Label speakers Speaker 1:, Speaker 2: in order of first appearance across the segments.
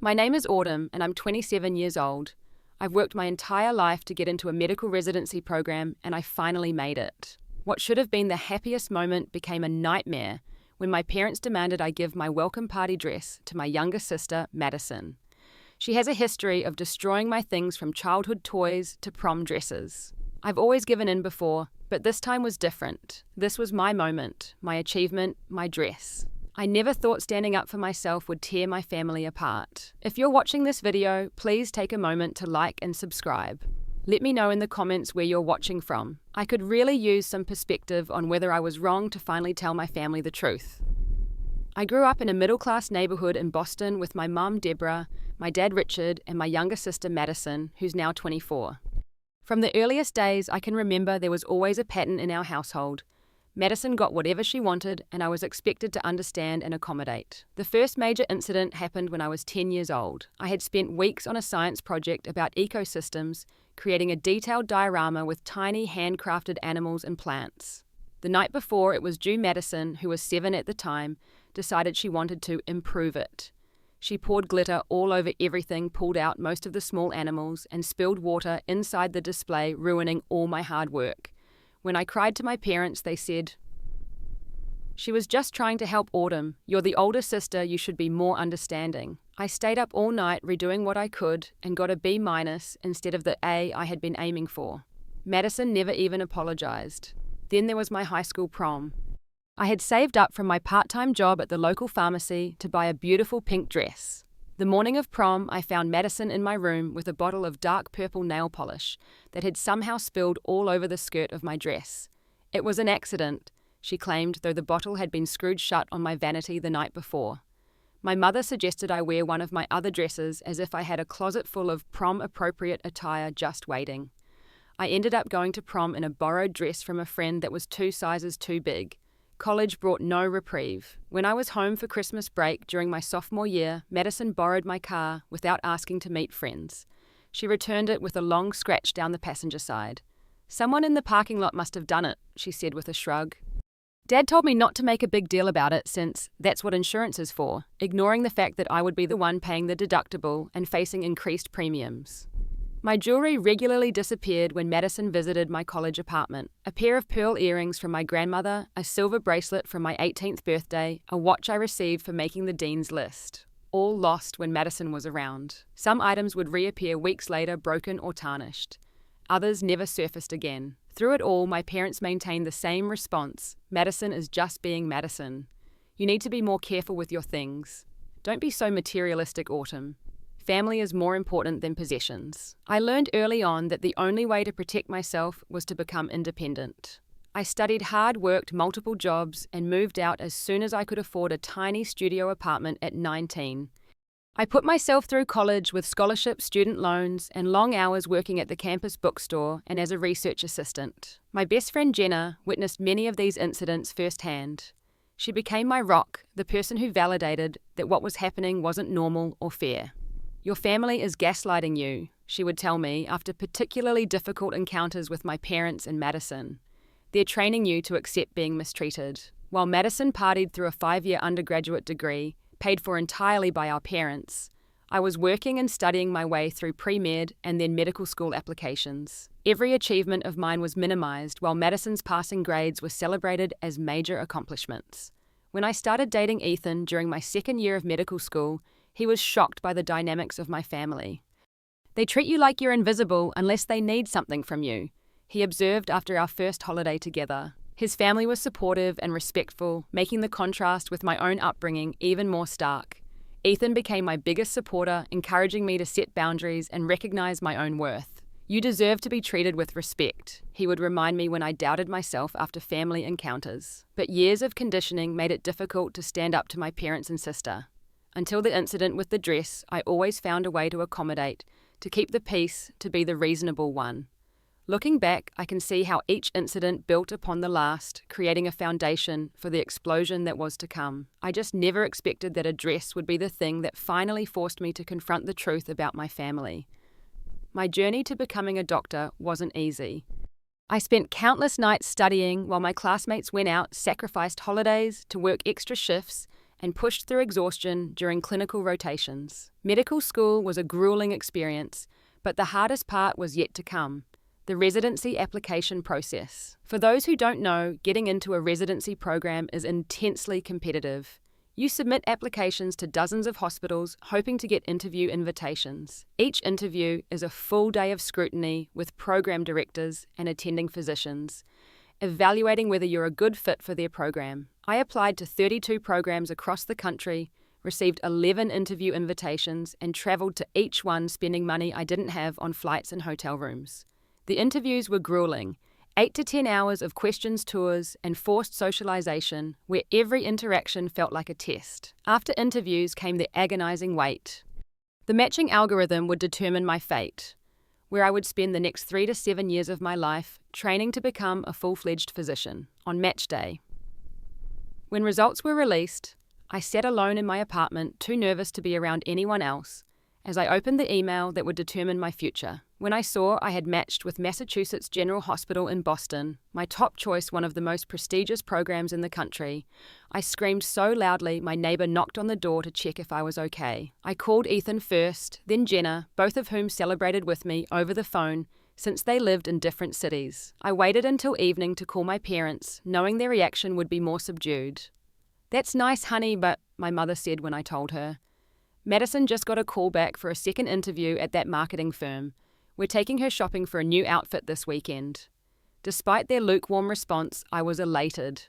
Speaker 1: My name is Autumn, and I'm 27 years old. I've worked my entire life to get into a medical residency program, and I finally made it. What should have been the happiest moment became a nightmare when my parents demanded I give my welcome party dress to my younger sister, Madison. She has a history of destroying my things from childhood toys to prom dresses. I've always given in before, but this time was different. This was my moment, my achievement, my dress. I never thought standing up for myself would tear my family apart. If you're watching this video, please take a moment to like and subscribe. Let me know in the comments where you're watching from. I could really use some perspective on whether I was wrong to finally tell my family the truth. I grew up in a middle-class neighborhood in Boston with my mum, Deborah, my dad, Richard, and my younger sister, Madison, who's now 24. From the earliest days, I can remember there was always a pattern in our household. Madison got whatever she wanted, and I was expected to understand and accommodate. The first major incident happened when I was 10 years old. I had spent weeks on a science project about ecosystems, creating a detailed diorama with tiny handcrafted animals and plants. The night before, it was due, Madison, who was 7 at the time, decided she wanted to improve it. She poured glitter all over everything, pulled out most of the small animals, and spilled water inside the display, ruining all my hard work. When I cried to my parents, they said, "She was just trying to help Autumn. You're the older sister, you should be more understanding." I stayed up all night redoing what I could and got a B- instead of the A I had been aiming for. Madison never even apologized. Then there was my high school prom. I had saved up from my part-time job at the local pharmacy to buy a beautiful pink dress. The morning of prom, I found Madison in my room with a bottle of dark purple nail polish that had somehow spilled all over the skirt of my dress. It was an accident, she claimed, though the bottle had been screwed shut on my vanity the night before. My mother suggested I wear one of my other dresses as if I had a closet full of prom-appropriate attire just waiting. I ended up going to prom in a borrowed dress from a friend that was 2 sizes too big. College brought no reprieve. When I was home for Christmas break during my sophomore year, Madison borrowed my car without asking to meet friends. She returned it with a long scratch down the passenger side. "Someone in the parking lot must have done it," she said with a shrug. Dad told me not to make a big deal about it since that's what insurance is for, ignoring the fact that I would be the one paying the deductible and facing increased premiums. My jewelry regularly disappeared when Madison visited my college apartment. A pair of pearl earrings from my grandmother, a silver bracelet from my 18th birthday, a watch I received for making the dean's list. All lost when Madison was around. Some items would reappear weeks later, broken or tarnished. Others never surfaced again. Through it all, my parents maintained the same response: Madison is just being Madison. You need to be more careful with your things. Don't be so materialistic, Autumn. Family is more important than possessions. I learned early on that the only way to protect myself was to become independent. I studied hard, worked multiple jobs, and moved out as soon as I could afford a tiny studio apartment at 19. I put myself through college with scholarships, student loans, and long hours working at the campus bookstore and as a research assistant. My best friend Jenna witnessed many of these incidents firsthand. She became my rock, the person who validated that what was happening wasn't normal or fair. "Your family is gaslighting you," she would tell me after particularly difficult encounters with my parents and Madison. "They're training you to accept being mistreated." While Madison partied through a 5-year undergraduate degree, paid for entirely by our parents, I was working and studying my way through pre-med and then medical school applications. Every achievement of mine was minimized, while Madison's passing grades were celebrated as major accomplishments. When I started dating Ethan during my 2nd year of medical school, he was shocked by the dynamics of my family. "They treat you like you're invisible unless they need something from you," he observed after our first holiday together. His family was supportive and respectful, making the contrast with my own upbringing even more stark. Ethan became my biggest supporter, encouraging me to set boundaries and recognize my own worth. "You deserve to be treated with respect," he would remind me when I doubted myself after family encounters. But years of conditioning made it difficult to stand up to my parents and sister. Until the incident with the dress, I always found a way to accommodate, to keep the peace, to be the reasonable one. Looking back, I can see how each incident built upon the last, creating a foundation for the explosion that was to come. I just never expected that a dress would be the thing that finally forced me to confront the truth about my family. My journey to becoming a doctor wasn't easy. I spent countless nights studying while my classmates went out, sacrificed holidays to work extra shifts, and pushed through exhaustion during clinical rotations. Medical school was a grueling experience, but the hardest part was yet to come: the residency application process. For those who don't know, getting into a residency program is intensely competitive. You submit applications to dozens of hospitals hoping to get interview invitations. Each interview is a full day of scrutiny with program directors and attending physicians, evaluating whether you're a good fit for their program. I applied to 32 programs across the country, received 11 interview invitations, and traveled to each one spending money I didn't have on flights and hotel rooms. The interviews were grueling, 8 to 10 hours of questions tours and forced socialization where every interaction felt like a test. After interviews came the agonizing wait. The matching algorithm would determine my fate, where I would spend the next 3 to 7 years of my life training to become a full-fledged physician on match day. When results were released, I sat alone in my apartment, too nervous to be around anyone else, as I opened the email that would determine my future. When I saw I had matched with Massachusetts General Hospital in Boston, my top choice, one of the most prestigious programs in the country, I screamed so loudly my neighbor knocked on the door to check if I was okay. I called Ethan first, then Jenna, both of whom celebrated with me over the phone since they lived in different cities. I waited until evening to call my parents, knowing their reaction would be more subdued. "That's nice, honey, but," my mother said when I told her, "Madison just got a call back for a second interview at that marketing firm. We're taking her shopping for a new outfit this weekend." Despite their lukewarm response, I was elated.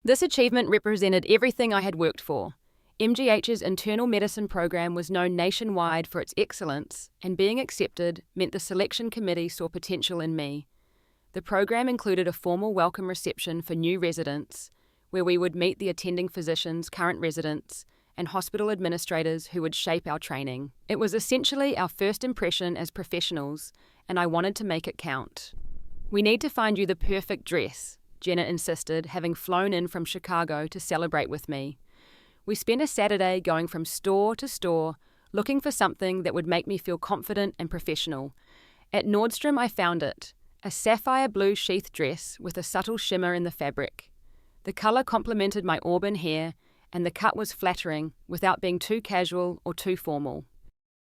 Speaker 1: This achievement represented everything I had worked for. MGH's internal medicine program was known nationwide for its excellence, and being accepted meant the selection committee saw potential in me. The program included a formal welcome reception for new residents, where we would meet the attending physicians, current residents, and hospital administrators who would shape our training. It was essentially our first impression as professionals, and I wanted to make it count. "We need to find you the perfect dress," Jenna insisted, having flown in from Chicago to celebrate with me. We spent a Saturday going from store to store, looking for something that would make me feel confident and professional. At Nordstrom, I found it, a sapphire blue sheath dress with a subtle shimmer in the fabric. The color complemented my auburn hair, and the cut was flattering without being too casual or too formal.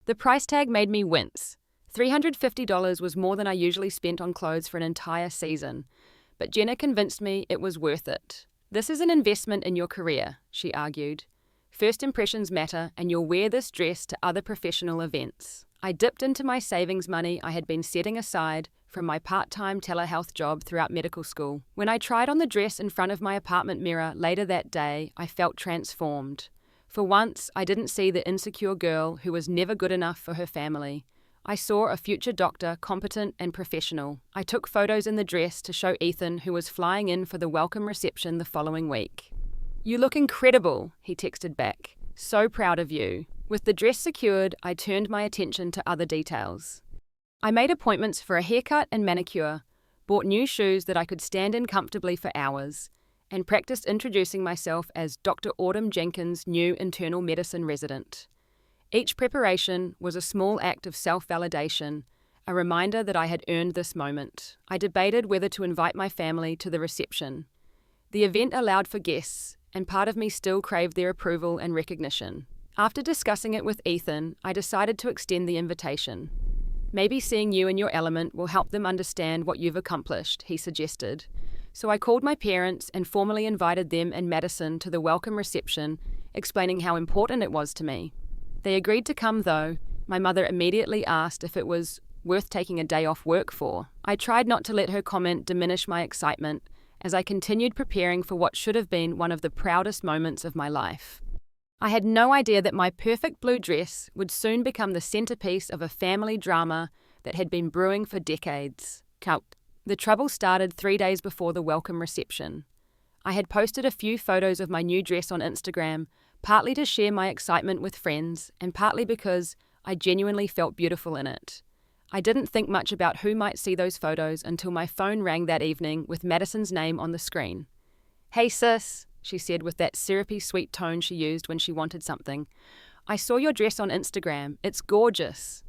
Speaker 1: The price tag made me wince. $350 was more than I usually spent on clothes for an entire season, but Jenna convinced me it was worth it. "This is an investment in your career," she argued. "First impressions matter, and you'll wear this dress to other professional events." I dipped into my savings money I had been setting aside from my part-time telehealth job throughout medical school. When I tried on the dress in front of my apartment mirror later that day, I felt transformed. For once, I didn't see the insecure girl who was never good enough for her family. I saw a future doctor, competent and professional. I took photos in the dress to show Ethan, who was flying in for the welcome reception the following week. "You look incredible," he texted back. "So proud of you." With the dress secured, I turned my attention to other details. I made appointments for a haircut and manicure, bought new shoes that I could stand in comfortably for hours, and practiced introducing myself as Dr. Autumn Jenkins' new internal medicine resident. Each preparation was a small act of self-validation, a reminder that I had earned this moment. I debated whether to invite my family to the reception. The event allowed for guests, and part of me still craved their approval and recognition. After discussing it with Ethan, I decided to extend the invitation. "Maybe seeing you in your element will help them understand what you've accomplished," he suggested. So I called my parents and formally invited them and Madison to the welcome reception, explaining how important it was to me. They agreed to come, though. My mother immediately asked if it was worth taking a day off work for. I tried not to let her comment diminish my excitement as I continued preparing for what should have been one of the proudest moments of my life. I had no idea that my perfect blue dress would soon become the centerpiece of a family drama that had been brewing for decades. The trouble started 3 days before the welcome reception. I had posted a few photos of my new dress on Instagram, partly to share my excitement with friends, and partly because I genuinely felt beautiful in it. I didn't think much about who might see those photos until my phone rang that evening with Madison's name on the screen. "Hey sis," she said with that syrupy sweet tone she used when she wanted something. "I saw your dress on Instagram. It's gorgeous."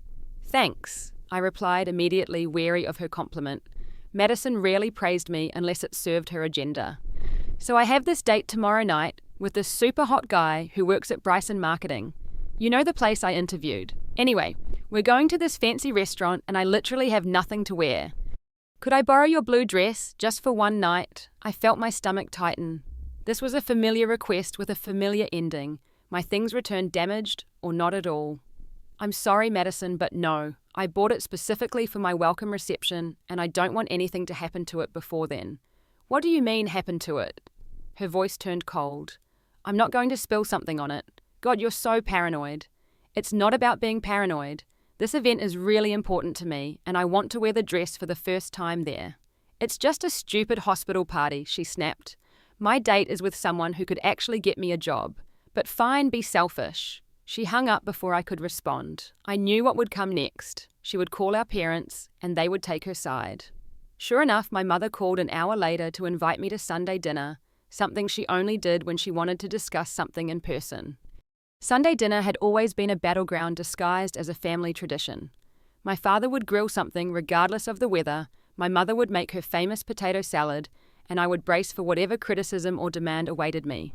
Speaker 1: "Thanks," I replied, immediately wary of her compliment. Madison rarely praised me unless it served her agenda. "So I have this date tomorrow night. with this super hot guy who works at Bryson Marketing. You know the place I interviewed. Anyway, we're going to this fancy restaurant and I literally have nothing to wear. Could I borrow your blue dress just for one night? I felt my stomach tighten. This was a familiar request with a familiar ending. My things returned damaged or not at all. I'm sorry, Madison, but no. I bought it specifically for my welcome reception and I don't want anything to happen to it before then. What do you mean happen to it? Her voice turned cold. I'm not going to spill something on it. God, you're so paranoid. It's not about being paranoid. This event is really important to me and I want to wear the dress for the first time there. It's just a stupid hospital party, she snapped. My date is with someone who could actually get me a job. But fine, be selfish. She hung up before I could respond. I knew what would come next. She would call our parents and they would take her side. Sure enough, my mother called an hour later to invite me to Sunday dinner, something she only did when she wanted to discuss something in person. Sunday dinner had always been a battleground disguised as a family tradition. My father would grill something regardless of the weather, my mother would make her famous potato salad, and I would brace for whatever criticism or demand awaited me.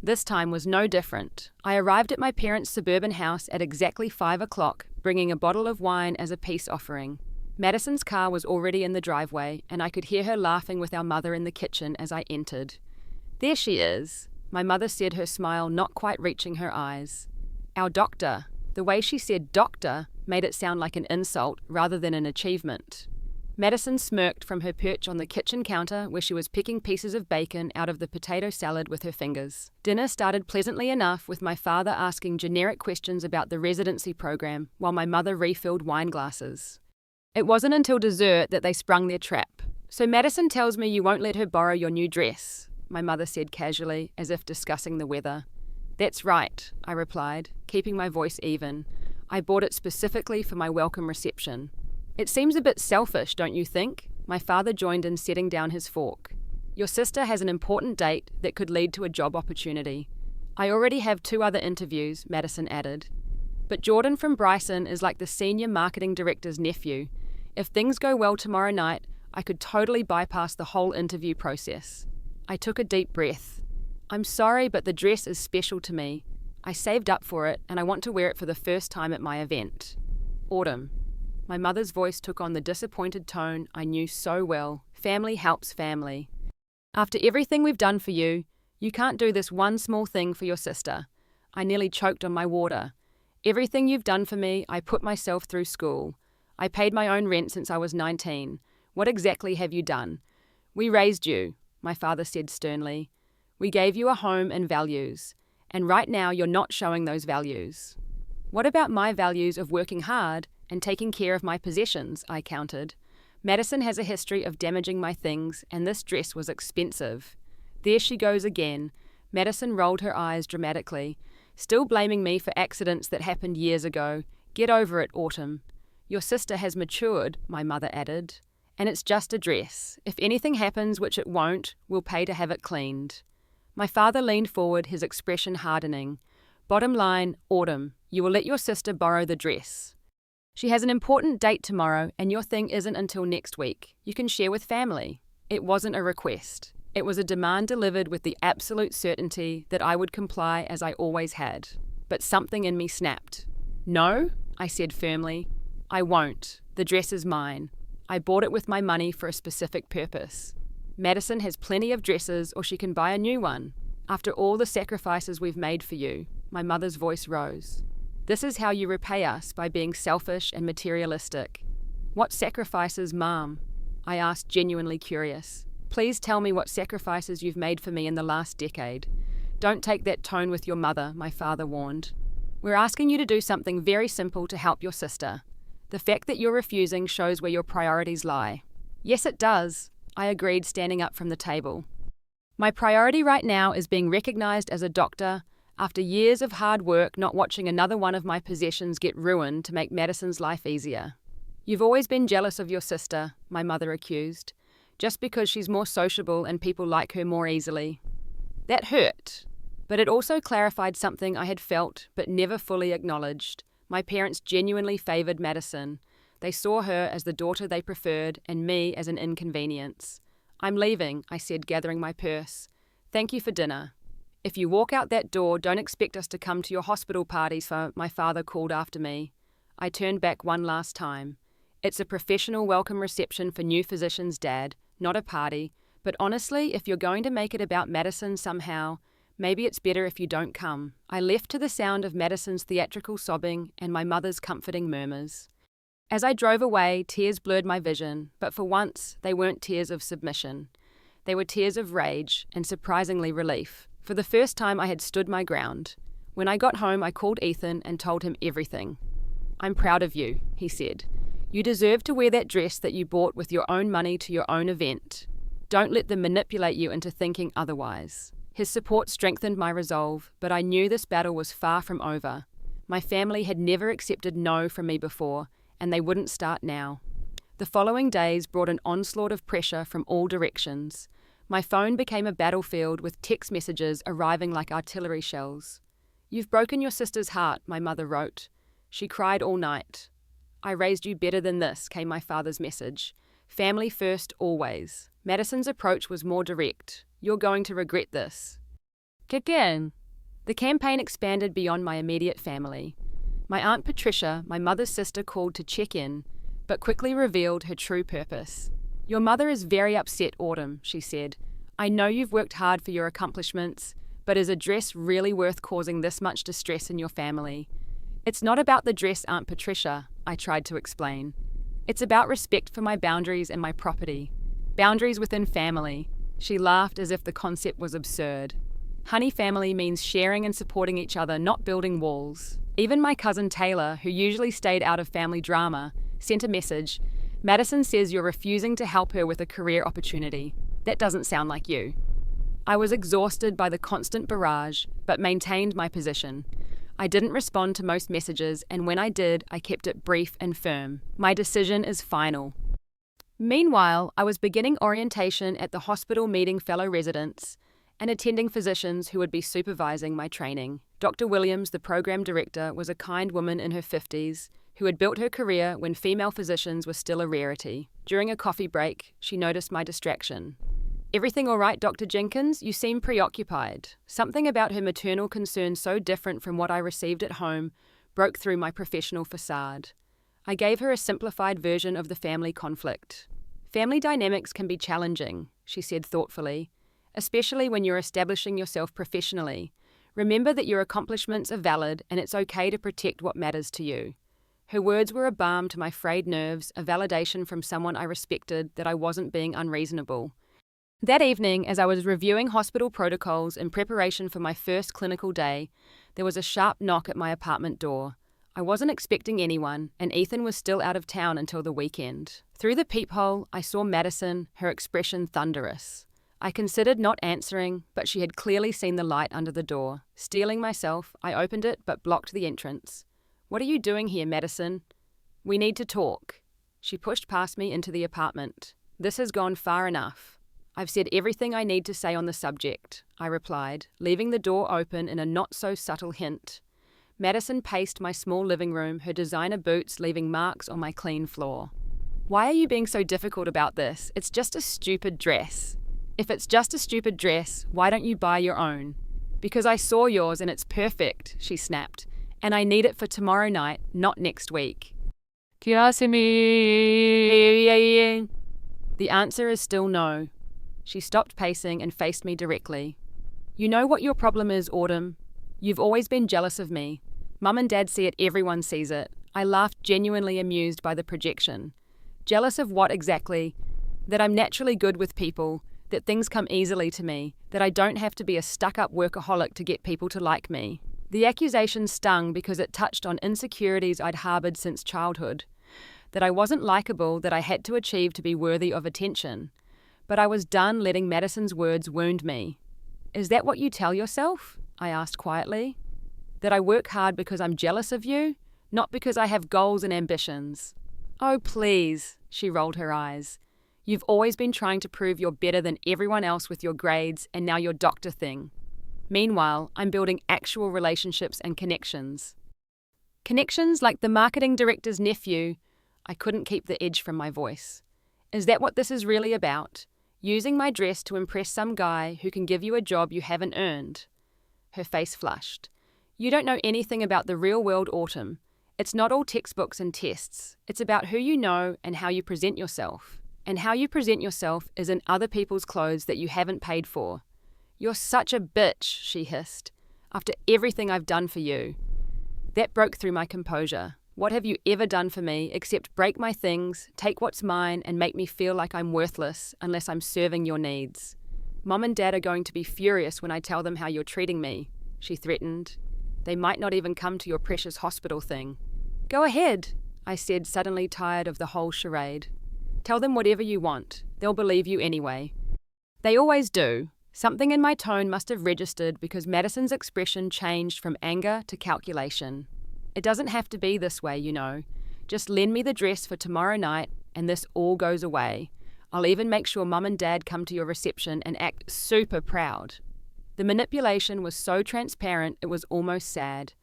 Speaker 1: This time was no different. I arrived at my parents' suburban house at exactly 5 o'clock, bringing a bottle of wine as a peace offering. Madison's car was already in the driveway, and I could hear her laughing with our mother in the kitchen as I entered. There she is, my mother said, her smile not quite reaching her eyes. Our doctor. The way she said doctor made it sound like an insult rather than an achievement. Madison smirked from her perch on the kitchen counter where she was picking pieces of bacon out of the potato salad with her fingers. Dinner started pleasantly enough with my father asking generic questions about the residency program while my mother refilled wine glasses. It wasn't until dessert that they sprung their trap. So Madison tells me you won't let her borrow your new dress, my mother said casually, as if discussing the weather. That's right, I replied, keeping my voice even. I bought it specifically for my welcome reception. It seems a bit selfish, don't you think? My father joined in, setting down his fork. Your sister has an important date that could lead to a job opportunity. I already have 2 other interviews, Madison added. But Jordan from Bryson is like the senior marketing director's nephew. If things go well tomorrow night, I could totally bypass the whole interview process. I took a deep breath. I'm sorry, but the dress is special to me. I saved up for it, and I want to wear it for the first time at my event. Autumn. My mother's voice took on the disappointed tone I knew so well. Family helps family. After everything we've done for you, you can't do this one small thing for your sister. I nearly choked on my water. Everything you've done for me, I put myself through school. I paid my own rent since I was 19. What exactly have you done? We raised you, my father said sternly. We gave you a home and values. And right now you're not showing those values. What about my values of working hard and taking care of my possessions? I countered. Madison has a history of damaging my things, and this dress was expensive. There she goes again. Madison rolled her eyes dramatically. Still blaming me for accidents that happened years ago. Get over it, Autumn. Your sister has matured, my mother added. And it's just a dress. If anything happens, which it won't, we'll pay to have it cleaned. My father leaned forward, his expression hardening. Bottom line, Autumn, you will let your sister borrow the dress. She has an important date tomorrow, and your thing isn't until next week. You can share with family. It wasn't a request. It was a demand delivered with the absolute certainty that I would comply as I always had. But something in me snapped. No, I said firmly. I won't. The dress is mine. I bought it with my money for a specific purpose. Madison has plenty of dresses, or she can buy a new one. After all the sacrifices we've made for you, my mother's voice rose. This is how you repay us, by being selfish and materialistic. What sacrifices, Mom? I asked, genuinely curious. Please tell me what sacrifices you've made for me in the last decade. Don't take that tone with your mother, my father warned. We're asking you to do something very simple to help your sister. The fact that you're refusing shows where your priorities lie. Yes, it does, I agreed, standing up from the table. My priority right now is being recognized as a doctor, after years of hard work not watching another one of my possessions get ruined to make Madison's life easier. You've always been jealous of your sister, my mother accused, just because she's more sociable and people like her more easily. That hurt, but it also clarified something I had felt but never fully acknowledged. My parents genuinely favored Madison. They saw her as the daughter they preferred and me as an inconvenience. I'm leaving, I said, gathering my purse. Thank you for dinner. If you walk out that door, don't expect us to come to your hospital parties, my father called after me. I turned back one last time. It's a professional welcome reception for new physicians, Dad, not a party. But honestly, if you're going to make it about Madison somehow, maybe it's better if you don't come. I left to the sound of Madison's theatrical sobbing and my mother's comforting murmurs. As I drove away, tears blurred my vision, but for once, they weren't tears of submission. They were tears of rage and surprisingly relief. For the first time, I had stood my ground. When I got home, I called Ethan and told him everything. "I'm proud of you," he said. "You deserve to wear that dress that you bought with your own money to your own event. Don't let them manipulate you into thinking otherwise." His support strengthened my resolve, but I knew this battle was far from over. My family had never accepted no from me before, and they wouldn't start now. The following days brought an onslaught of pressure from all directions. My phone became a battlefield with text messages arriving like artillery shells. "You've broken your sister's heart," my mother wrote. "She cried all night." "I raised you better than this," came my father's message. "Family first, always." Madison's approach was more direct. "You're going to regret this." Again. The campaign expanded beyond my immediate family. My Aunt Patricia, my mother's sister, called to check in, but quickly revealed her true purpose. "Your mother is very upset, Autumn," she said. "I know you've worked hard for your accomplishments, but is a dress really worth causing this much distress in your family?" "It's not about the dress, Aunt Patricia," I tried to explain. "It's about respect for my boundaries and my property. Boundaries within family." She laughed as if the concept was absurd. "Honey, family means sharing and supporting each other, not building walls." Even my cousin Taylor, who usually stayed out of family drama, sent a message. "Madison says you're refusing to help her with a career opportunity. That doesn't sound like you." I was exhausted by the constant barrage, but maintained my position. I didn't respond to most messages, and when I did, I kept it brief and firm. "My decision is final." Meanwhile, I was beginning orientation at the hospital, meeting fellow residents and attending physicians who would be supervising my training. Dr. Williams, the program director, was a kind woman in her 50s who had built her career when female physicians were still a rarity. During a coffee break, she noticed my distraction. "Everything all right, Dr. Jenkins? You seem preoccupied." Something about her maternal concern so different from what I received at home broke through my professional facade. I gave her a simplified version of the family conflict. "Family dynamics can be challenging," she said thoughtfully, "especially when you're establishing yourself professionally. Remember that your accomplishments are valid and it's okay to protect what matters to you." Her words were a balm to my frayed nerves, a validation from someone I respected that I wasn't being unreasonable. That evening, as I was reviewing hospital protocols in preparation for my first clinical day, there was a sharp knock at my apartment door. I wasn't expecting anyone, and Ethan was still out of town until the weekend. Through the peephole, I saw Madison, her expression thunderous. I considered not answering, but she had clearly seen the light under the door. Steeling myself, I opened it but blocked the entrance. "What are you doing here, Madison?" "We need to talk." She pushed past me into the apartment. "This has gone far enough." "I've said everything I need to say on the subject," I replied, leaving the door open in a not-so-subtle hint. Madison paced my small living room, her designer boots leaving marks on my clean floor. "Why are you being so difficult about this? It's just a stupid dress." "If it's just a stupid dress, why don't you buy your own?" "Because I saw yours and it's perfect," she snapped. "And I need it for tomorrow night, not next week." The answer is still no. She stopped pacing and faced me directly. "You know what your problem is, Autumn? You've always been jealous of me. Mum and Dad see it, everyone sees it." I laughed, genuinely amused by the projection. "Jealous of what exactly?" "That I'm naturally good with people, that things come easily to me, that I don't have to be a stuck-up workaholic to get people to like me." The accusation stung because it touched on insecurities I'd harbored since childhood. That I wasn't likable, that I had to achieve to be worthy of attention. But I was done letting Madison's words wound me. "Is that what you tell yourself?" I asked quietly. "That I work hard because I'm jealous of you, not because I have goals and ambitions?" "Oh, please," she rolled her eyes. "You've always been trying to prove you're better than everyone else with your grades and now your doctor thing. Meanwhile, I'm building actual relationships and connections." Connections like the marketing director's nephew. I couldn't keep the edge from my voice. "Is that what this is really about? Using my dress to impress some guy who can give you a job you haven't earned?" her face flushed. You don't know anything about the real world, Autumn. It's not all textbooks and tests. It's about who you know and how you present yourself. And how you present yourself is in other people's clothes that you haven't paid for. You're such a bitch, she hissed, after everything I've done for you. That broke through my composure. What have you ever done for me except break my things, take what's mine, and make me feel like I'm worthless unless I'm serving your needs? Mom and Dad are going to be furious when I tell them how you're treating me, she threatened. They might not even come to your precious hospital thing. Go ahead, I said, suddenly tired of the whole charade. Tell them whatever you want. They'll believe you anyway. They always do. Something in my tone must have registered because Madison's expression changed from anger to calculation. It doesn't have to be this way, you know. Just lend me the dress for tomorrow night and this all goes away. I'll even make sure Mum and Dad come to your reception and act super proud. The manipulation was so transparent it was almost sad.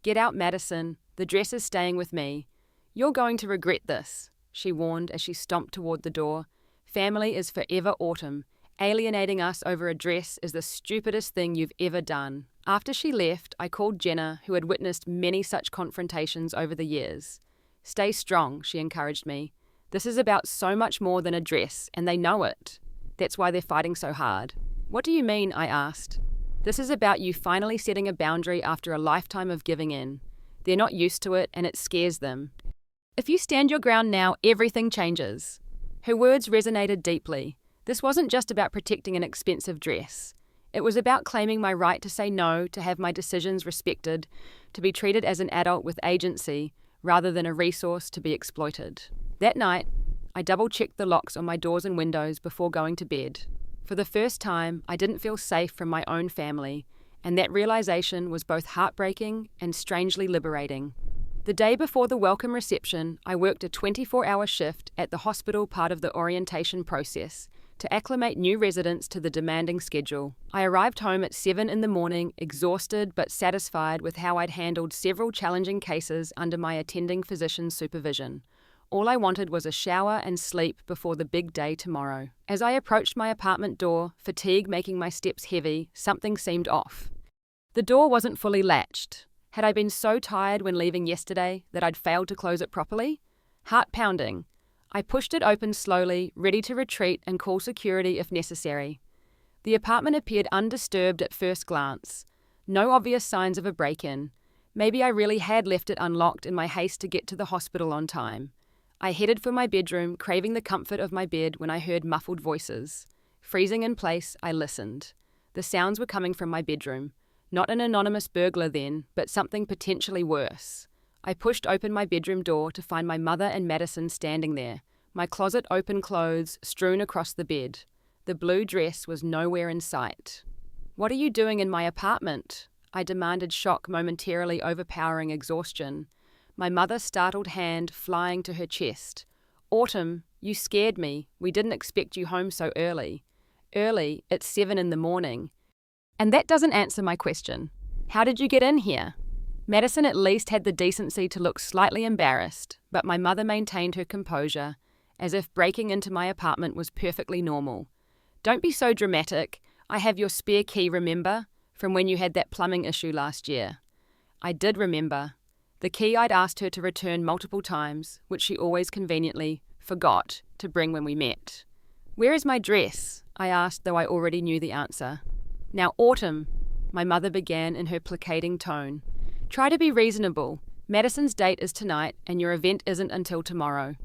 Speaker 1: Get out, Madison. The dress is staying with me. You're going to regret this, she warned as she stomped toward the door. Family is forever, Autumn. Alienating us over a dress is the stupidest thing you've ever done. After she left, I called Jenna, who had witnessed many such confrontations over the years. Stay strong, she encouraged me. This is about so much more than a dress, and they know it. That's why they're fighting so hard. What do you mean? I asked. This is about you finally setting a boundary after a lifetime of giving in. They're not used to it, and it scares them. If you stand your ground now, everything changes. Her words resonated deeply. This wasn't just about protecting an expensive dress. It was about claiming my right to say no, to have my decisions respected, to be treated as an adult with agency, rather than a resource to be exploited. That night, I double-checked the locks on my doors and windows before going to bed. For the first time, I didn't feel safe from my own family, and that realization was both heartbreaking and strangely liberating. The day before the welcome reception, I worked a 24-hour shift at the hospital, part of the orientation process, to acclimate new residents to the demanding schedule. I arrived home at 7 in the morning, exhausted but satisfied with how I'd handled several challenging cases under my attending physician's supervision. All I wanted was a shower and sleep before the big day tomorrow. As I approached my apartment door, fatigue making my steps heavy, something seemed off. The door wasn't fully latched. Had I been so tired when leaving yesterday that I'd failed to close it properly? Heart pounding. I pushed it open slowly, ready to retreat and call security if necessary. The apartment appeared undisturbed at first glance. No obvious signs of a break-in. Maybe I really had left it unlocked in my haste to get to the hospital on time. I headed for my bedroom, craving the comfort of my bed when I heard muffled voices. Freezing in place, I listened. The sounds were coming from my bedroom. Not an anonymous burglar then, but something potentially worse. I pushed open my bedroom door to find my mother and Madison standing there, my closet open clothes strewn across the bed. The blue dress was nowhere in sight. "What are you doing in my apartment?" I demanded, shock momentarily overpowering exhaustion. My mother's startled hand flying to her chest. "Autumn, you scared me. We didn't expect you home so early." "Early? It's 7 in the morning. And that doesn't answer my question. How did you get in here?" Madison at least had the decency to look slightly embarrassed, but my mother maintained her composure, as if breaking into my apartment was perfectly normal. "Don't be so dramatic. I have your spare key, remember? From when you had that plumbing issue last year." I did remember. The key I'd asked her to return multiple times, which she always conveniently forgot to bring when we met. "Where is my dress?" I asked, though I already knew the answer. "Now, Autumn," my mother began in her placating tone, "try to be reasonable. Madison's date is tonight, and your event isn't until tomorrow.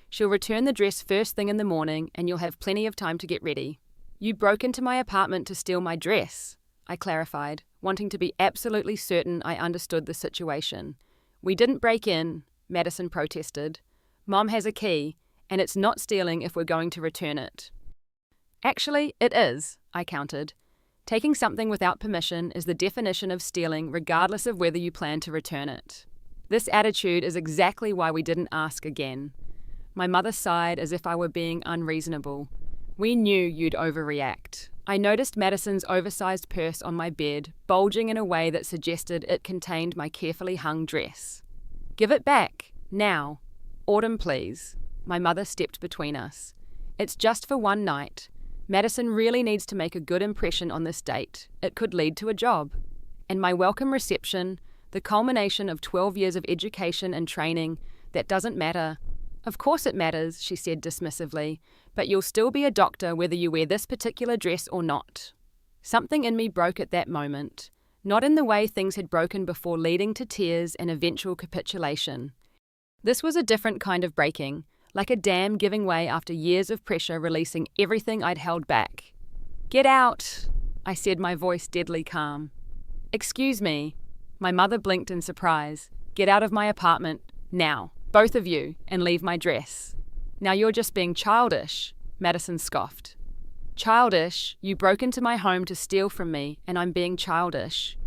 Speaker 1: She'll return the dress first thing in the morning, and you'll have plenty of time to get ready." "You broke into my apartment to steal my dress," I clarified, wanting to be absolutely certain I understood the situation. "We didn't break in," Madison protested. "Mom has a key, and it's not stealing if we're going to return it." "Actually, it is," I countered. "Taking something without permission is the definition of stealing, regardless of whether you plan to return it." This attitude is exactly why we didn't ask again. My mother sighed as if I were being unreasonable. "We knew you'd overreact." I noticed Madison's oversized purse on my bed, bulging in a way that suggested it contained my carefully hung dress. "Give it back, now. Autumn, please." My mother stepped between us. "It's just for one night. Madison really needs to make a good impression on this date. It could lead to a job." And my welcome reception, the culmination of 12 years of education and training, that doesn't matter. Of course it matters, she said dismissively, but you'll still be a doctor whether you wear this particular dress or not. Something in me broke at that moment, not in the way things had broken before, leading to tears and eventual capitulation. This was a different kind of breaking, like a dam giving way after years of pressure, releasing everything I'd held back. "Get out," I said, my voice deadly calm. "Excuse me." My mother blinked in surprise. "Get out of my apartment, now, both of you, and leave my dress." "Now you're just being childish," Madison scoffed. "Childish? You broke into my home to steal from me, and I'm being childish.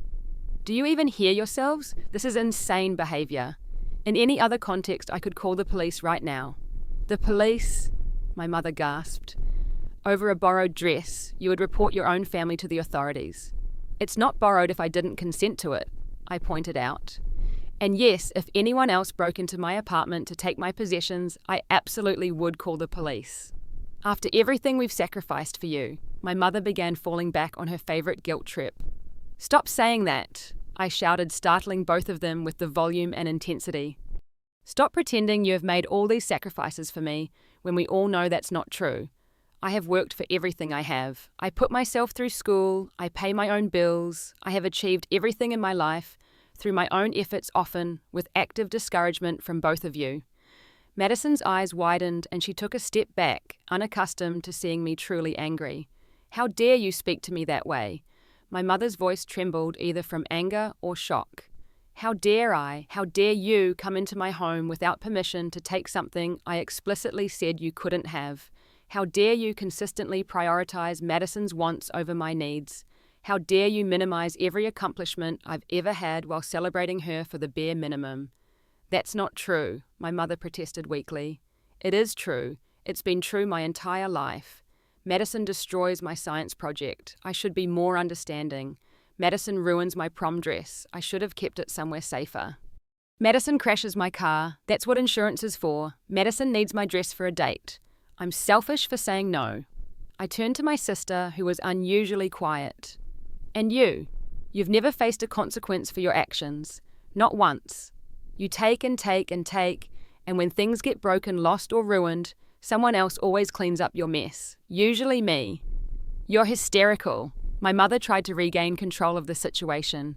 Speaker 1: Do you even hear yourselves? This is insane behavior. In any other context, I could call the police right now." "The police?" my mother gasped. "Over a borrowed dress, you would report your own family to the authorities." "It's not borrowed if I didn't consent to it," I pointed out. "And yes, if anyone else broke into my apartment to take my possessions, I absolutely would call the police. After everything we've sacrificed for you," my mother began falling back on her favorite guilt trip. "Stop saying that," I shouted, startling both of them with the volume and intensity. "Stop pretending you have made all these sacrifices for me when we all know that's not true. I have worked for everything I have. I put myself through school, I pay my own bills, I have achieved everything in my life through my own efforts, often with active discouragement from both of you." Madison's eyes widened and she took a step back, unaccustomed to seeing me truly angry. "How dare you speak to me that way?" My mother's voice trembled either from anger or shock. How dare you come into my home without permission to take something I explicitly said you couldn't have? How dare you consistently prioritize Madison's wants over my needs? How dare you minimize every accomplishment I've ever had while celebrating her for the bare minimum? "That's not true," my mother protested weakly. "It is true. It's been true my entire life. Madison destroys my science project. I should be more understanding. Madison ruins my prom dress. I should have kept it somewhere safer. Madison crashes my car. That's what insurance is for. Madison needs my dress for a date. I'm selfish for saying no." I turned to my sister, who was unusually quiet. "And you've never faced a consequence for your actions. Not once. You take and take and take, and when things get broken, lost, or ruined, someone else always cleans up your mess. Usually me." "You're hysterical." My mother tried to regain control of the situation.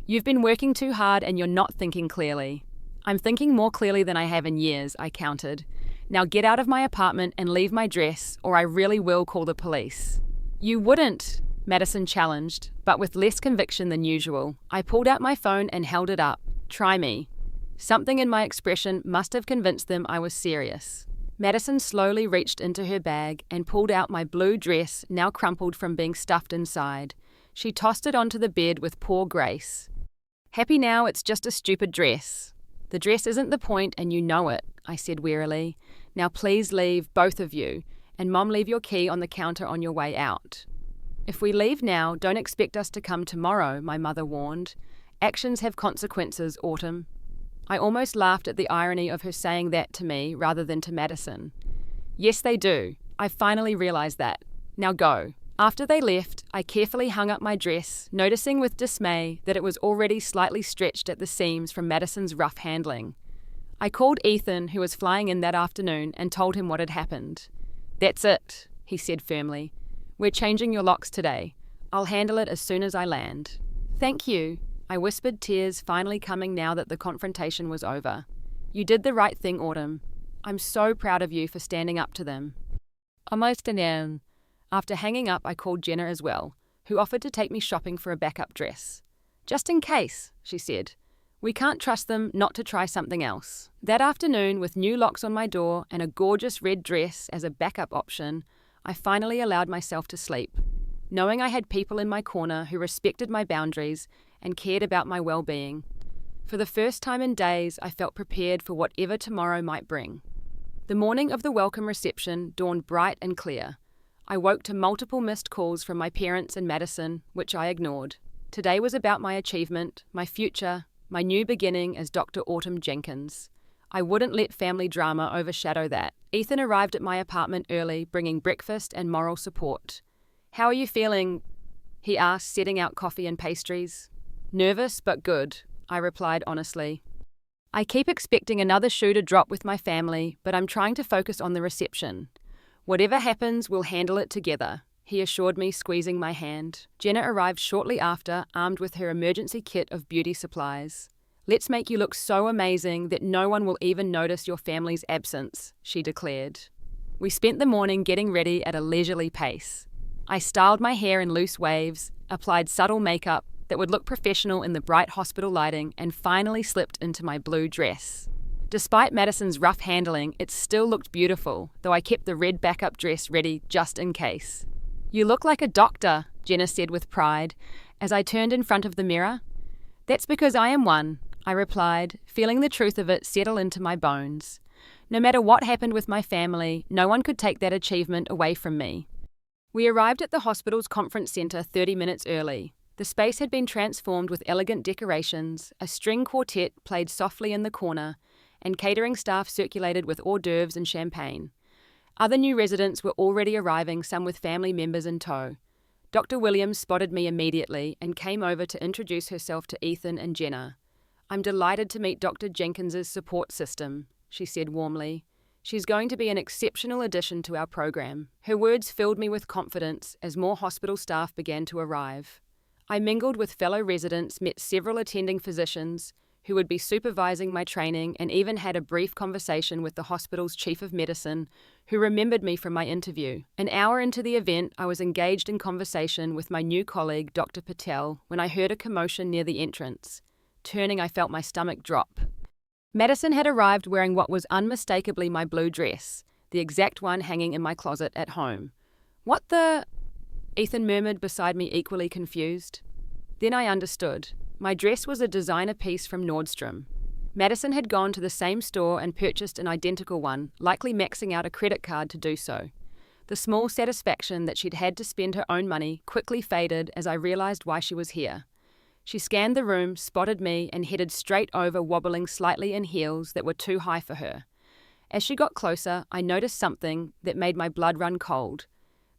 Speaker 1: "You've been working too hard and you're not thinking clearly." "I'm thinking more clearly than I have in years," I countered. "Now get out of my apartment and leave my dress, or I really will call the police." "You wouldn't," Madison challenged, but with less conviction than usual. I pulled out my phone and held it up. "Try me." Something in my expression must have convinced them I was serious. Madison slowly reached into her bag and pulled out my blue dress, now crumpled from being stuffed inside. She tossed it onto the bed with poor grace. "Happy now, it's just a stupid dress." "The dress isn't the point, and you know it," I said wearily. "Now please leave, both of you, and Mom, leave your key on the counter on your way out." "If we leave now, don't expect us to come tomorrow," my mother warned. "Actions have consequences, Autumn." I almost laughed at the irony of her saying that to me rather than to Madison. "Yes, they do. I finally realized that. Now go." After they left, I carefully hung up my dress, noticing with dismay that it was already slightly stretched at the seams from Madison's rough handling. I called Ethan, who was flying in that afternoon, and told him what had happened. "That's it," he said firmly. "We're changing your locks today. I'll handle it as soon as I land." "Thank you," I whispered, tears finally coming now that the confrontation was over. "You did the right thing, Autumn. I'm so proud of you for standing up to them." Almost alone. After hanging up, I called Jenna as well, who offered to take me shopping for a backup dress. "Just in case," she said. "We can't trust them not to try something else." That afternoon, with new locks on my door and a gorgeous red dress as a backup option, I finally allowed myself to sleep, knowing I had people in my corner who respected my boundaries and cared about my well-being. For the first time in days, I felt prepared for whatever tomorrow might bring. The morning of the welcome reception dawned bright and clear. I woke to multiple missed calls from my parents and Madison, which I ignored. Today was about my achievement, my future, my new beginning as Dr. Autumn Jenkins. I wouldn't let family drama overshadow that. Ethan arrived at my apartment early, bringing breakfast and moral support. "How are you feeling?" he asked, setting out coffee and pastries. Nervous but good, I replied honestly. I keep expecting another shoe to drop with my family, but I'm trying to focus on the reception. Whatever happens, we'll handle it together, he assured me, squeezing my hand. Jenna arrived shortly after, armed with her emergency kit of beauty supplies. Let's make you look so amazing that no one will even notice your family's absence, she declared. We spent the morning getting ready at a leisurely pace. I styled my hair in loose waves, applied subtle makeup that would look professional in the bright hospital lighting, and finally slipped into my blue dress. Despite Madison's rough handling, it still looked beautiful, though I kept the red backup dress ready just in case. You look like a doctor, Jenna said with pride, as I turned in front of the mirror. That's because I am one, I replied, feeling the truth of it settle into my bones. No matter what happened with my family, no one could take that achievement away from me. We arrived at the hospital's conference centre 30 minutes early. The space had been transformed with elegant decorations, a string quartet played softly in the corner, and catering staff circulated with hors d'oeuvres and champagne. Other new residents were already arriving, some with family members in tow. Dr. Williams spotted me immediately and came over to introduce herself to Ethan and Jenna. I'm delighted to meet Dr. Jenkins's support system, she said warmly. She's going to be an exceptional addition to our program. Her words filled me with confidence as more hospital staff began to arrive. I mingled with fellow residents, met several attending physicians who would be supervising my training, and even had a brief conversation with the hospital's chief of medicine, who remembered me from my interview. An hour into the event, I was engaged in conversation with my new colleague, Dr. Patel, when I heard a commotion near the entrance. Turning, I felt my stomach drop. Madison had arrived wearing what was unmistakably my blue dress, the exact one hanging in my closet at home. What the? Ethan murmured beside me, equally confused. Then I understood. My dress was a designer piece from Nordstrom. Madison had gone to the same store and purchased an identical one, likely maxing out a credit card to do so. The small satisfaction that she'd had to spend her own money quickly faded as I realized why she was here. She scanned the room, spotted me, and headed straight over, wobbling slightly in heels that were too high for her. As she got closer, I noticed something that made my blood run cold.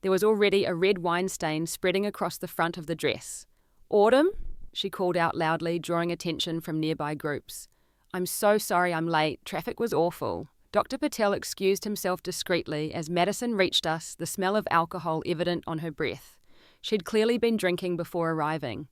Speaker 1: There was already a red wine stain spreading across the front of the dress. Autumn? She called out loudly, drawing attention from nearby groups. I'm so sorry I'm late. Traffic was awful. Dr. Patel excused himself discreetly as Madison reached us, the smell of alcohol evident on her breath. She'd clearly been drinking before arriving.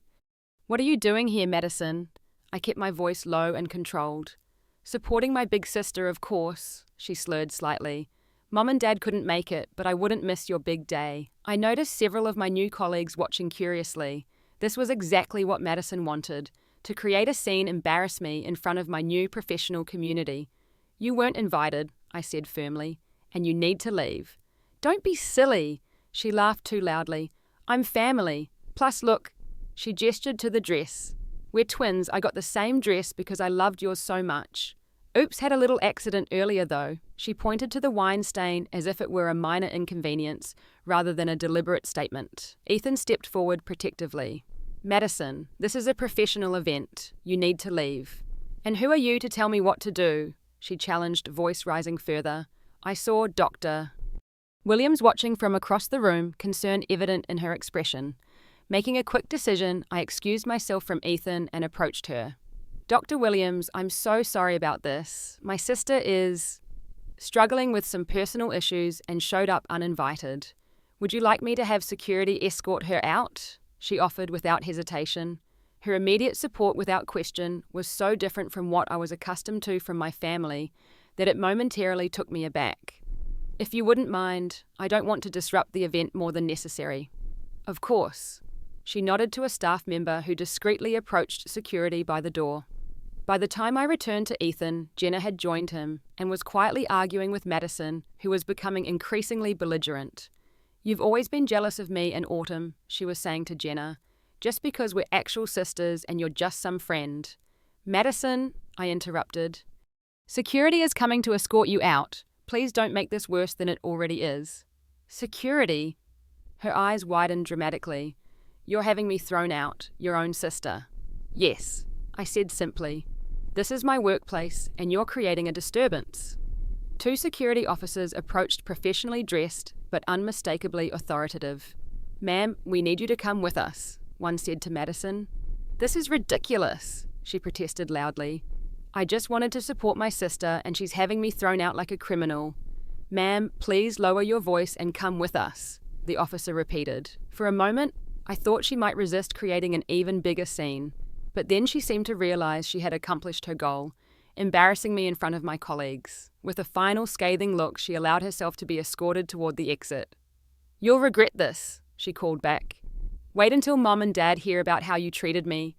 Speaker 1: What are you doing here, Madison? I kept my voice low and controlled. Supporting my big sister, of course, she slurred slightly. Mom and Dad couldn't make it, but I wouldn't miss your big day. I noticed several of my new colleagues watching curiously. This was exactly what Madison wanted, to create a scene, embarrass me in front of my new professional community. You weren't invited, I said firmly, and you need to leave. Don't be silly, she laughed too loudly. I'm family. Plus, look, she gestured to the dress. We're twins. I got the same dress because I loved yours so much. Oops, had a little accident earlier though. She pointed to the wine stain as if it were a minor inconvenience rather than a deliberate statement. Ethan stepped forward protectively. Madison, this is a professional event. You need to leave. And who are you to tell me what to do? She challenged, voice rising further. I saw Dr. Williams watching from across the room, concern evident in her expression. Making a quick decision, I excused myself from Ethan and approached her. Dr. Williams, I'm so sorry about this. My sister is struggling with some personal issues and showed up uninvited. Would you like me to have security escort her out? She offered without hesitation. Her immediate support without question was so different from what I was accustomed to from my family that it momentarily took me aback. If you wouldn't mind, I don't want to disrupt the event more than necessary. Of course. She nodded to a staff member who discreetly approached security by the door. By the time I returned to Ethan, Jenna had joined him and was quietly arguing with Madison, who was becoming increasingly belligerent. You've always been jealous of me and Autumn, she was saying to Jenna, just because we're actual sisters and you're just some friend. Madison, I interrupted. Security is coming to escort you out. Please don't make this worse than it already is. Security? Her eyes widened dramatically. You're having me thrown out, your own sister. Yes, I said simply. This is my workplace and you're creating a disturbance. Two security officers approached, professionally dressed but unmistakably authoritative. Ma'am, we need you to come with us, one said to Madison. "This is ridiculous," she protested loudly. "I just wanted to support my sister and she's having me thrown out like a criminal." "Ma'am, please lower your voice and come with us," the officer repeated. For a moment, I thought she might resist creating an even bigger scene, but then she seemed to realize she had accomplished her goal, embarrassing me in front of my colleagues. With a final scathing look, she allowed herself to be escorted toward the exit. "You'll regret this," she called back. "Wait until Mom and Dad hear about how you treated me."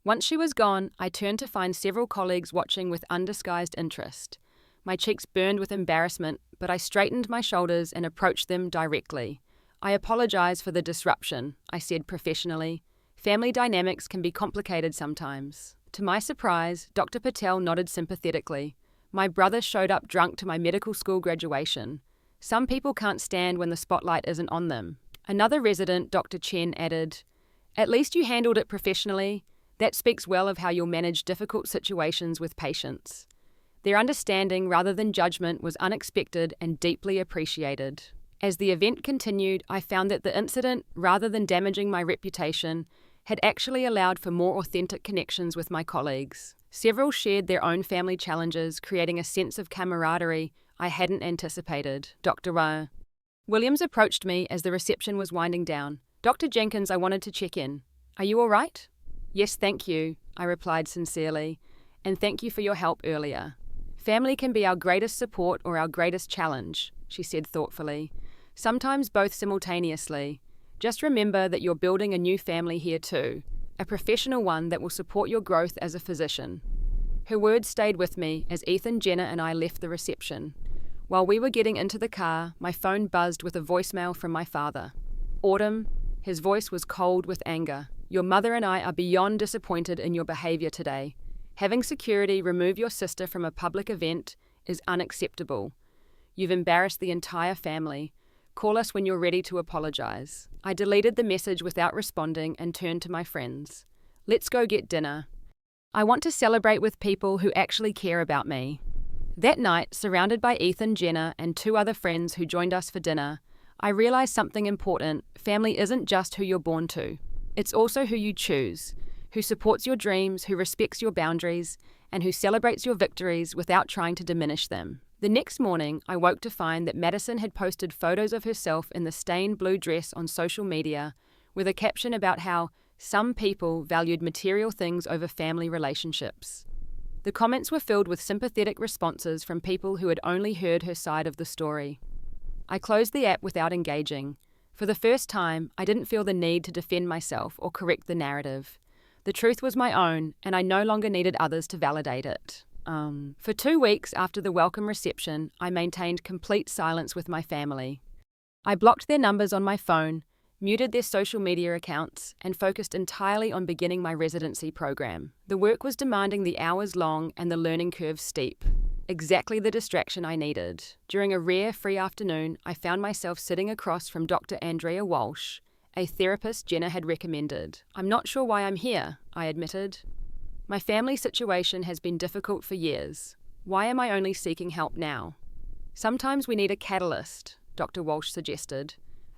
Speaker 1: Once she was gone, I turned to find several colleagues watching with undisguised interest. My cheeks burned with embarrassment, but I straightened my shoulders and approached them directly. "I apologize for the disruption," I said professionally. "Family dynamics can be complicated sometimes." To my surprise, Dr. Patel nodded sympathetically. "My brother showed up drunk to my medical school graduation. Some people can't stand when the spotlight isn't on them." Another resident, Dr. Chen, added, "At least you handled it professionally. That speaks well of how you'll manage difficult situations with patients." Their understanding rather than judgment was unexpected and deeply appreciated. As the event continued, I found that the incident, rather than damaging my reputation, had actually allowed for more authentic connections with my colleagues. Several shared their own family challenges, creating a sense of camaraderie I hadn't anticipated. Dr. Williams approached me as the reception was winding down. "Dr. Jenkins, I wanted to check in. Are you all right?" "Yes, thank you," I replied sincerely, "and thank you for your help earlier." "Family can be our greatest support or our greatest challenge," she said thoughtfully. "Sometimes both simultaneously. Just remember that you're building a new family here too, a professional one that will support your growth as a physician." Her words stayed with me as Ethan, Jenna, and I left the reception. While we were getting into the car, my phone buzzed with a voicemail from my father. "Autumn," his voice was cold with anger. "Your mother and I are beyond disappointed in your behavior today. Having security remove your sister from a public event is unacceptable. You've embarrassed the entire family. Call us when you're ready to apologize." I deleted the message without responding and turned to my friends. "Let's go get dinner. I want to celebrate with people who actually care about me." That night, surrounded by Ethan, Jenna, and 2 other friends who joined us for dinner, I realized something important. Family isn't just who you're born to. It's also who you choose, who supports your dreams, who respects your boundaries, and who celebrates your victories without trying to diminish them. The next morning, I woke to find that Madison had posted photos of herself in the stained blue dress on social media with a caption about how some people valued material things over family relationships. The comments were filled with sympathetic responses from people who had only heard her side of the story. I closed the app without engaging. For the first time, I didn't feel the need to defend myself or correct the narrative. The truth was my own, and I no longer needed others to validate it. For 2 weeks after the welcome reception, I maintained complete silence with my family. I blocked their numbers on my phone, muted their social media accounts, and focused entirely on beginning my residency program. The work was demanding, the hours long, and the learning curve steep. Exactly the distraction I needed. During a rare free afternoon, I found myself sitting across from Dr. Andrea Walsh, a therapist Jenna had recommended. "I'm not sure why I'm here," I admitted. "My family situation has been difficult for years. Why am I only seeking help now?" "Sometimes we need a catalyst," Dr. Walsh suggested.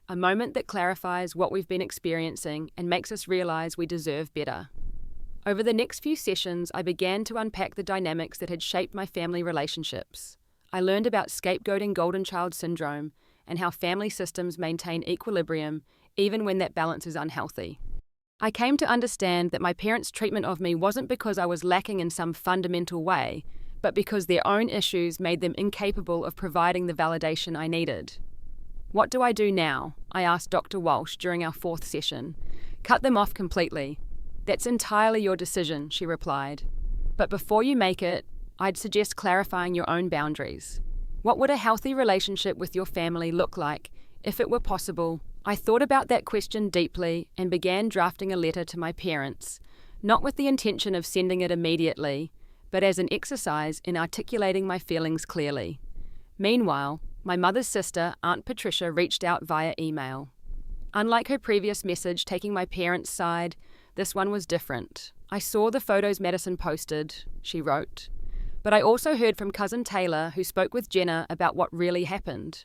Speaker 1: "A moment that clarifies what we've been experiencing and makes us realize we deserve better." Over the next few sessions, I began to unpack the dynamics that had shaped my family relationships. I learned about scapegoating golden child syndrome and how family systems maintain equilibrium even when that balance is unhealthy. I came to understand that my parents' treatment of me wasn't because I was lacking in some fundamental way, but because their own issues made them incapable of providing the validation I needed. "What do I do now?" I asked Dr. Walsh during our 4th session. "Cut them off completely." "That's entirely your decision," she replied. "But before you make it, I'd suggest clarifying your own boundaries. What would a healthy relationship with your family look like if it were possible?" I thought about that question deeply and began drafting a letter to my parents, not with the intention of sending it immediately, but as an exercise in articulating my feelings clearly. Meanwhile, my mother's sister, Aunt Patricia, reached out via email. Unlike her previous message taking my parents' side, this one was different. "I saw the photos Madison posted," she wrote, "but I also heard from cousin Taylor, who spoke with Jenna about what really happened.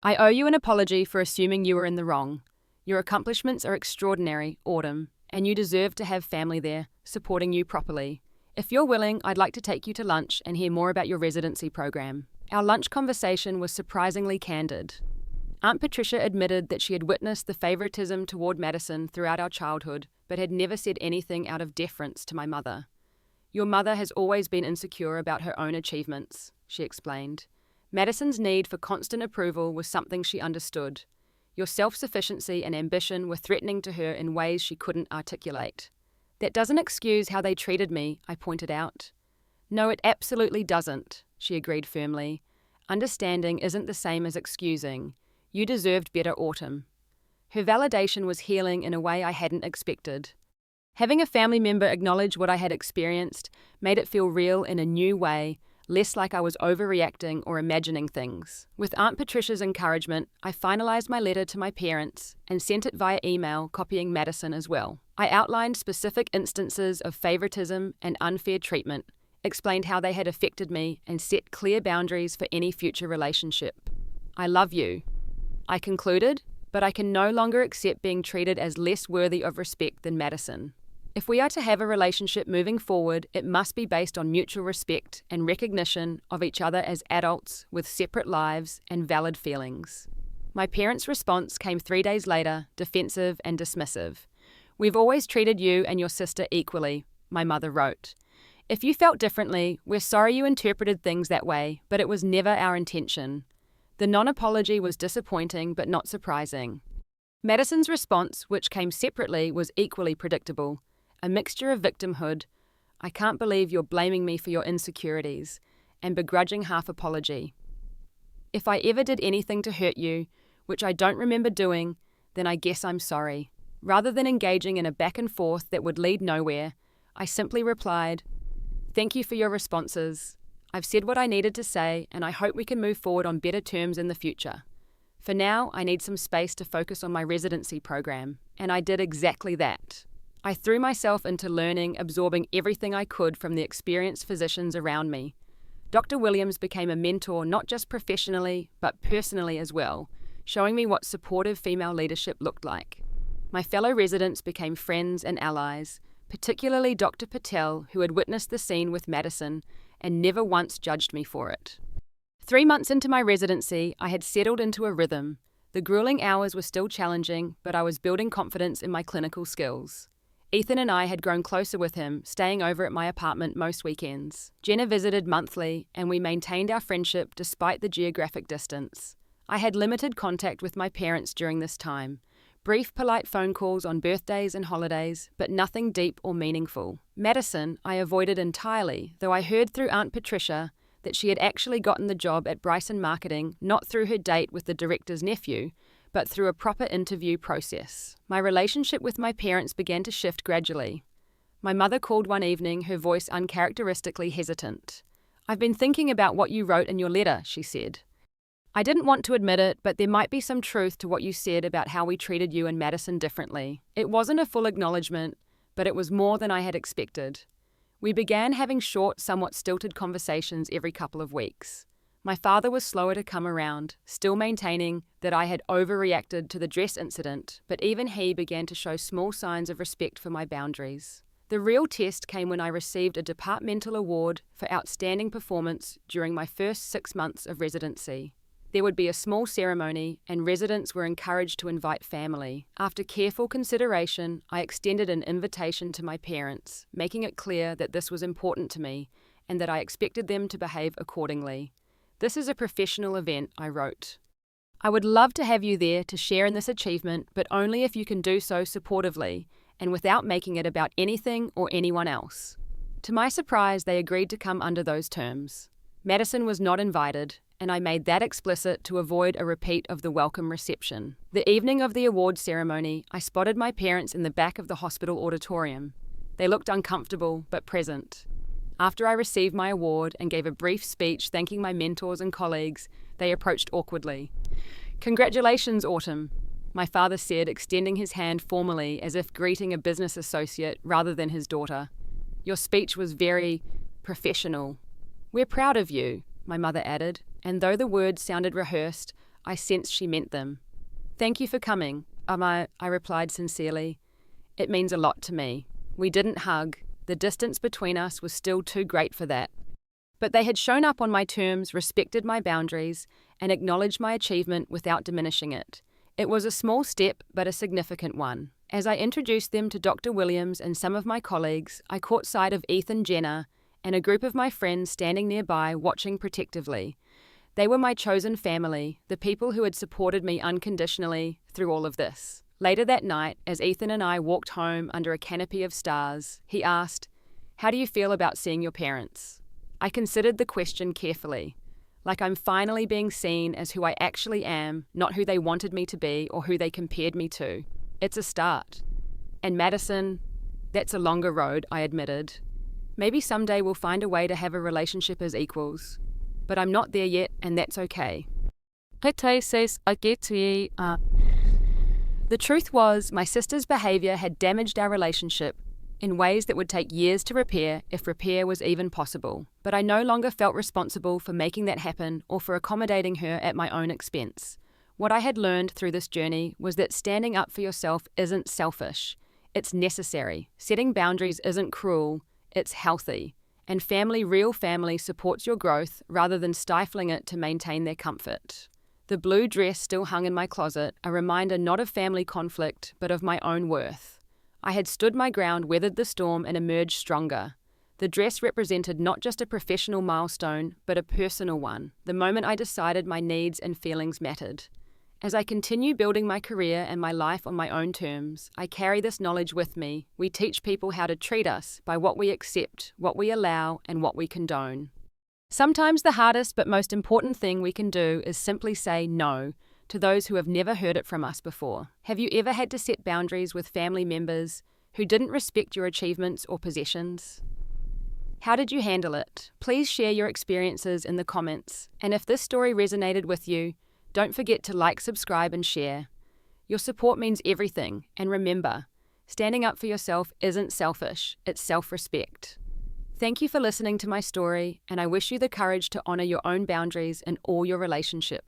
Speaker 1: I owe you an apology for assuming you were in the wrong. Your accomplishments are extraordinary, Autumn, and you deserve to have family there, supporting you properly. If you're willing, I'd like to take you to lunch and hear more about your residency program. Our lunch conversation was surprisingly candid. Aunt Patricia admitted that she had witnessed the favoritism toward Madison throughout our childhood, but had never said anything out of deference to my mother. Your mother has always been insecure about her own achievements, she explained. Madison's need for constant approval was something she understood. Your self-sufficiency and ambition were threatening to her in ways she couldn't articulate. That doesn't excuse how they treated me, I pointed out. No, it absolutely doesn't, she agreed firmly. Understanding isn't the same as excusing. You deserved better, Autumn. Her validation was healing in a way I hadn't expected. Having a family member acknowledge what I had experienced made it feel real in a new way, less like I was overreacting or imagining things. With Aunt Patricia's encouragement, I finalized my letter to my parents and sent it via email, copying Madison as well. I outlined specific instances of favoritism and unfair treatment, explained how they had affected me, and set clear boundaries for any future relationship. I love you, I concluded, but I can no longer accept being treated as less worthy of respect than Madison. If we are to have a relationship moving forward, it must be based on mutual respect and recognition of each other as adults with separate lives and valid feelings. My parents' response came 3 days later, defensive and dismissive. We've always treated you and your sister equally, my mother wrote. If you felt differently, we're sorry you interpreted things that way, but it was never our intention. The non-apology was disappointing but not surprising. Madison's response, which came separately, was equally predictable. A mixture of victimhood, I can't believe you're blaming me for your insecurities, and begrudging half apology. If I ever did anything to hurt you, which I don't remember doing, then I guess I'm sorry. Rather than engaging in a back and forth that would lead nowhere, I simply replied, "Thank you for your responses. I've said what I needed to say, and I hope we can move forward on better terms in the future. For now, I need some space to focus on my residency program," and I did exactly that. I threw myself into learning, absorbing everything I could from the experienced physicians around me. Dr. Williams became a mentor not just professionally, but personally as well, showing me what supportive female leadership looked like. My fellow residents became friends and allies, particularly Dr. Patel, who had witnessed the scene with Madison and never once judged me for it. 3 months into my residency, I had settled into a rhythm. The grueling hours were still challenging, but I was building confidence in my clinical skills. Ethan and I had grown closer with him, staying over at my apartment most weekends. Jenna visited monthly, and we maintained our friendship despite the geographic distance. I had limited contact with my parents during this time. Brief, polite phone calls on birthdays and holidays, but nothing deep or meaningful. Madison I avoided entirely, though I heard through Aunt Patricia that she had actually gotten the job at Bryson Marketing not through her date with the director's nephew, but through a proper interview process. My relationship with my parents began to shift gradually. My mother called one evening, her voice uncharacteristically hesitant. "I've been thinking about what you wrote in your letter," she said. I didn't want to admit it, but there might be some truth to what you said about how we treated you and Madison differently. It wasn't a full acknowledgement, but it was more than I had expected. We began having short, somewhat stilted conversations every couple of weeks. My father was slower to come around, still maintaining that I had overreacted to the dress incident, but even he began to show small signs of respect for my boundaries. The real test came when I received a departmental award for outstanding performance during my first 6 months of residency. There would be a small ceremony, and residents were encouraged to invite family. After careful consideration, I extended an invitation to my parents, making it clear that this was important to me and that I expected them to behave accordingly. "This is a professional event," I wrote. "I would love to have you there to share in this achievement, but only if you can do so supportively and without making it about anything or anyone else." To my surprise, they agreed to come under those terms. Madison was not invited, and I made that explicit to avoid a repeat of the welcome reception. The evening of the award ceremony, I spotted my parents in the back of the hospital auditorium. They looked uncomfortable but present. After I received my award and gave a brief speech thanking my mentors and colleagues, they approached awkwardly. "Congratulations, Autumn," my father said, extending his hand formally as if greeting a business associate rather than his daughter. "Your speech was very professional." "We're proud of you," my mother added, and though the words sounded rehearsed, I sensed she meant them. "Thank you for coming," I replied sincerely. It means a lot to me. We didn't hug. The distance between us was still too great for that. But they had shown up on my terms, respected my boundaries, and acknowledged my achievement without diminishing it. It was a small step, but a significant one. As I introduced them to Dr. Williams and some of my colleagues, I caught sight of Ethan Jenner and a group of my friends standing nearby watching protectively. They were my chosen family, the people who had supported me unconditionally through all of this. Later that night, as Ethan and I walked home under a canopy of stars, he asked, "How do you feel about seeing your parents?" I considered the question carefully, like I'm finally being seen as who I actually am, not who they wanted me to be or who they compared me to. It's a start. And Madison, that's a longer road, I admitted. Maybe someday we'll find a way to have a relationship as equals. But I'm not there yet, and that's okay. The truth was, my sister's behavior had damaged our relationship in ways that would take years to repair if repair was even possible. But I no longer felt responsible for making that happen or for accommodating her at my own expense. What I had learned through this journey was that standing up for yourself isn't selfish. It's necessary. Setting boundaries isn't cruel. It's healthy. And real family supports your growth rather than stifling it to maintain their comfort. The blue dress still hung in my closet, a reminder not of family conflict, but of my own worth. I had stood my ground, weathered the storm, and emerged stronger. The dress represented not just a professional milestone, but a personal one, the moment I decided my needs and feelings mattered. As I continue building my career and my life on my own terms, I carry this knowledge with me. We teach people how to treat us by what we accept, what we allow, and what we condone. Sometimes the hardest but most important thing we can do is simply say no to those who have never heard it from us before. Have you ever had to set boundaries with family members who didn't respect your achievements or possessions? How did you handle it? Please share your experiences in the comments. And if this story resonated with you, don't forget to like, subscribe, and share. Your support means everything. And remember, standing up for yourself isn't selfish, it's self-respect. Thank you for listening to my story, and I wish you the courage to honor your own boundaries in all your relationships.